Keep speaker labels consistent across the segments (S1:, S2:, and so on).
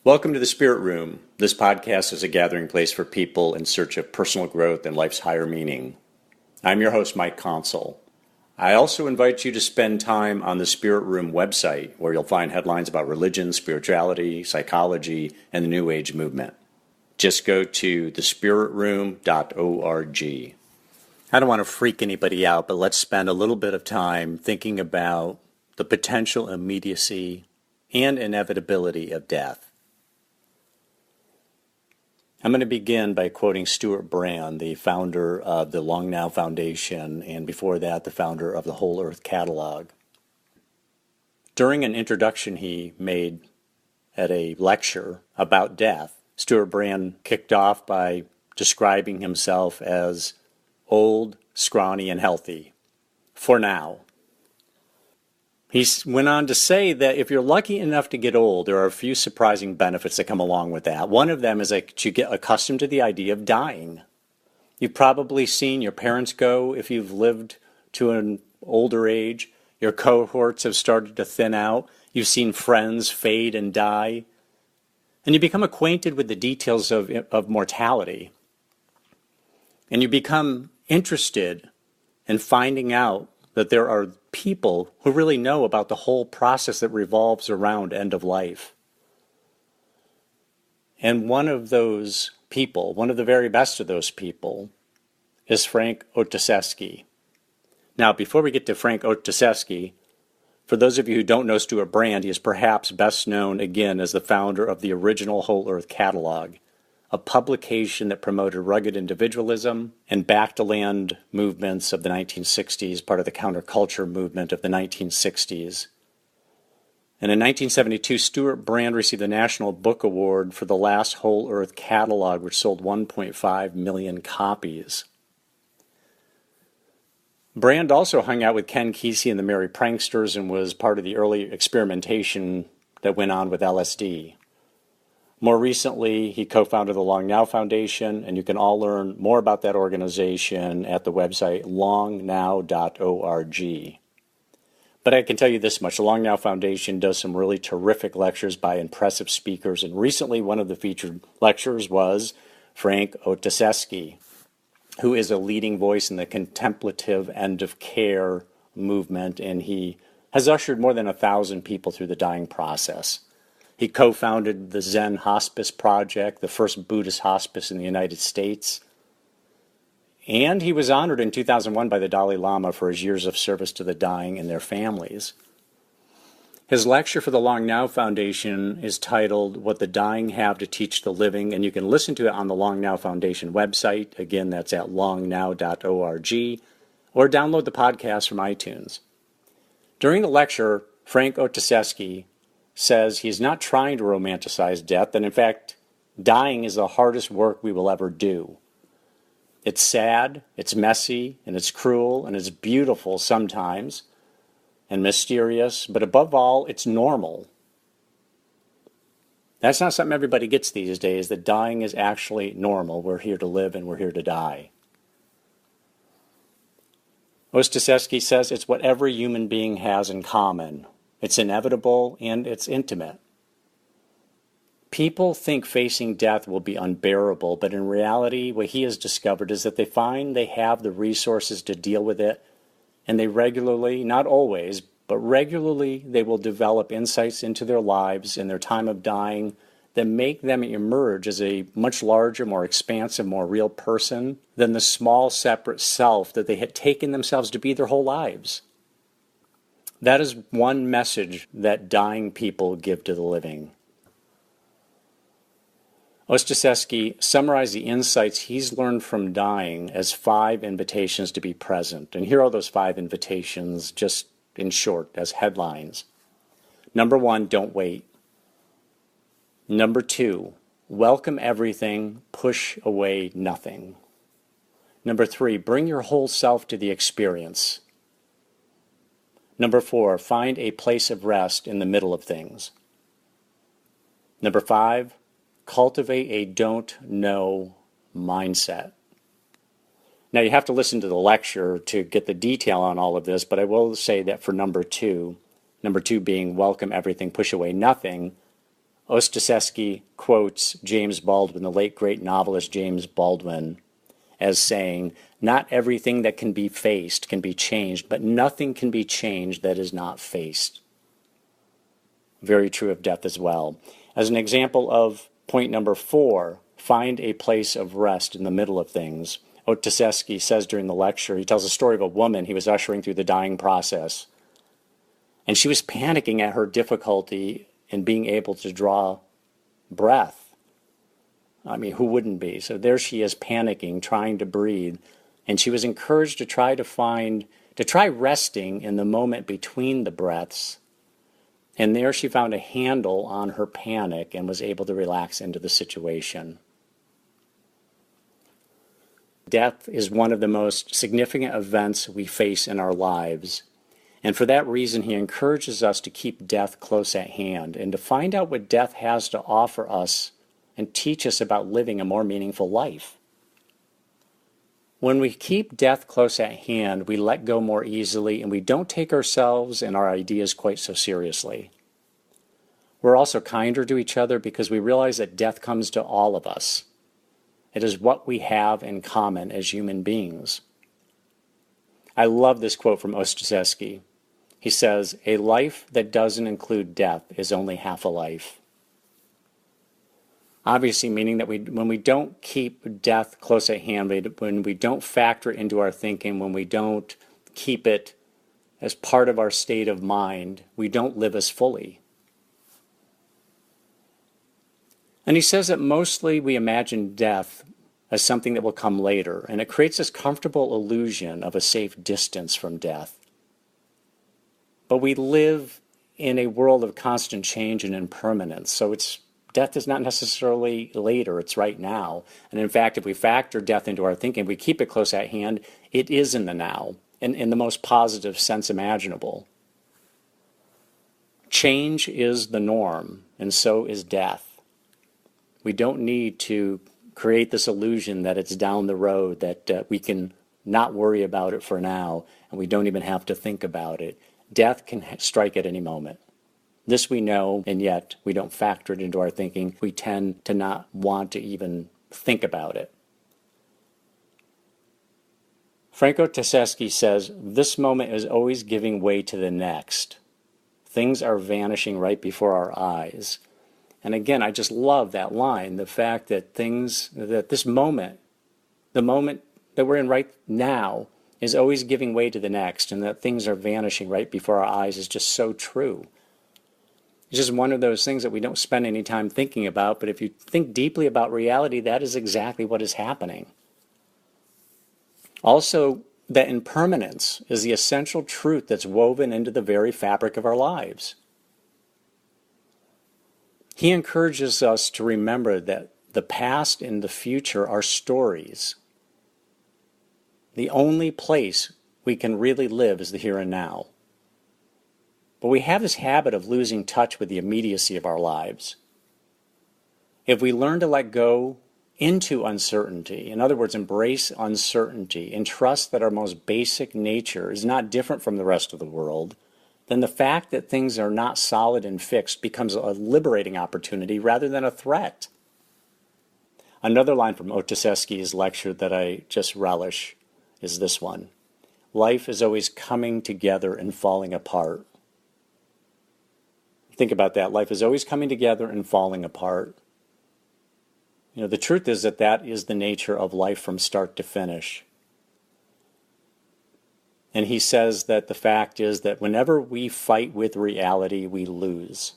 S1: Welcome to the Spirit Room. This podcast is a gathering place for people in search of personal growth and life's higher meaning. I'm your host, Mike Consul. I also invite you to spend time on the Spirit Room website, where you'll find headlines about religion, spirituality, psychology, and the New Age movement. Just go to thespiritroom.org. I don't want to freak anybody out, but let's spend a little bit of time thinking about the potential immediacy and inevitability of death. I'm going to begin by quoting Stuart Brand, the founder of the Long Now Foundation, and before that, the founder of the Whole Earth Catalog. During an introduction he made at a lecture about death, Stuart Brand kicked off by describing himself as old, scrawny, and healthy, for now. He went on to say that if you're lucky enough to get old, there are a few surprising benefits that come along with that. One of them is that you get accustomed to the idea of dying. You've probably seen your parents go if you've lived to an older age. Your cohorts have started to thin out. You've seen friends fade and die. And you become acquainted with the details of mortality. And you become interested in finding out that there are people who really know about the whole process that revolves around end of life. And one of those people, one of the very best of those people, is Frank Ostaseski. Now, before we get to Frank Ostaseski, for those of you who don't know Stuart Brand, he is perhaps best known again as the founder of the original Whole Earth Catalog, a publication that promoted rugged individualism and back-to-land movements of the 1960s, part of the counterculture movement of the 1960s. And in 1972, Stuart Brand received the National Book Award for the last Whole Earth Catalog, which sold 1.5 million copies. Brand also hung out with Ken Kesey and the Merry Pranksters and was part of the early experimentation that went on with LSD. More recently, he co-founded the Long Now Foundation, and you can all learn more about that organization at the website longnow.org. But I can tell you this much, the Long Now Foundation does some really terrific lectures by impressive speakers, and recently one of the featured lectures was Frank Ostaseski, who is a leading voice in the contemplative end-of-care movement, and he has ushered more than 1,000 people through the dying process. He co-founded the Zen Hospice Project, the first Buddhist hospice in the United States. And he was honored in 2001 by the Dalai Lama for his years of service to the dying and their families. His lecture for the Long Now Foundation is titled, What the Dying Have to Teach the Living, and you can listen to it on the Long Now Foundation website. Again, that's at longnow.org, or download the podcast from iTunes. During the lecture, Frank Ostaseski says he's not trying to romanticize death, and in fact, dying is the hardest work we will ever do. It's sad, it's messy, and it's cruel, and it's beautiful sometimes, and mysterious, but above all, it's normal. That's not something everybody gets these days, that dying is actually normal. We're here to live and we're here to die. Ostaseski says it's what every human being has in common. It's inevitable and it's intimate. People think facing death will be unbearable, but in reality, what he has discovered is that they find they have the resources to deal with it, and they regularly, not always, but regularly, they will develop insights into their lives in their time of dying that make them emerge as a much larger, more expansive, more real person than the small, separate self that they had taken themselves to be their whole lives. That is one message that dying people give to the living. Ostaseski summarized the insights he's learned from dying as 5 invitations to be present. And here are those 5 invitations, just in short, as headlines. Number 1, don't wait. Number 2, welcome everything, push away nothing. Number 3, bring your whole self to the experience. Number 4, find a place of rest in the middle of things. Number 5, cultivate a don't know mindset. Now, you have to listen to the lecture to get the detail on all of this, but I will say that for number two being welcome everything, push away nothing, Ostaseski quotes James Baldwin, the late great novelist James Baldwin, as saying, "Not everything that can be faced can be changed, but nothing can be changed that is not faced." Very true of death as well. As an example of point number 4, find a place of rest in the middle of things. Ostaseski says during the lecture, he tells a story of a woman he was ushering through the dying process. And she was panicking at her difficulty in being able to draw breath. I mean, who wouldn't be? So there she is panicking, trying to breathe. And she was encouraged to try resting in the moment between the breaths. And there she found a handle on her panic and was able to relax into the situation. Death is one of the most significant events we face in our lives. And for that reason, he encourages us to keep death close at hand and to find out what death has to offer us and teach us about living a more meaningful life. When we keep death close at hand, we let go more easily and we don't take ourselves and our ideas quite so seriously. We're also kinder to each other because we realize that death comes to all of us. It is what we have in common as human beings. I love this quote from Ostaseski. He says, "A life that doesn't include death is only half a life." Obviously meaning that when we don't keep death close at hand, when we don't factor it into our thinking, when we don't keep it as part of our state of mind, we don't live as fully. And he says that mostly we imagine death as something that will come later, and it creates this comfortable illusion of a safe distance from death. But we live in a world of constant change and impermanence, so death is not necessarily later, it's right now. And in fact, if we factor death into our thinking, we keep it close at hand, it is in the now, in the most positive sense imaginable. Change is the norm, and so is death. We don't need to create this illusion that it's down the road, that we can not worry about it for now, and we don't even have to think about it. Death can strike at any moment. This we know, and yet we don't factor it into our thinking. We tend to not want to even think about it. Frank Ostaseski says, "This moment is always giving way to the next. Things are vanishing right before our eyes." And again, I just love that line, the fact that this moment, the moment that we're in right now, is always giving way to the next, and that things are vanishing right before our eyes is just so true. It's just one of those things that we don't spend any time thinking about, but if you think deeply about reality, that is exactly what is happening. Also, that impermanence is the essential truth that's woven into the very fabric of our lives. He encourages us to remember that the past and the future are stories. The only place we can really live is the here and now. But we have this habit of losing touch with the immediacy of our lives. If we learn to let go into uncertainty, in other words, embrace uncertainty and trust that our most basic nature is not different from the rest of the world, then the fact that things are not solid and fixed becomes a liberating opportunity rather than a threat. Another line from Ostaseski's lecture that I just relish is this one: "Life is always coming together and falling apart." Think about that. Life is always coming together and falling apart. The truth is that is the nature of life from start to finish. And he says that the fact is that whenever we fight with reality, we lose.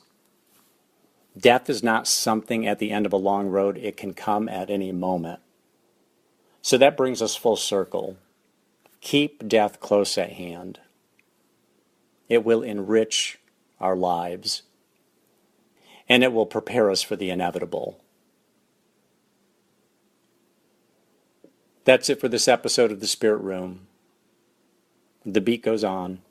S1: Death is not something at the end of a long road. It can come at any moment. So that brings us full circle. Keep death close at hand. It will enrich our lives, and it will prepare us for the inevitable. That's it for this episode of The Spirit Room. The beat goes on.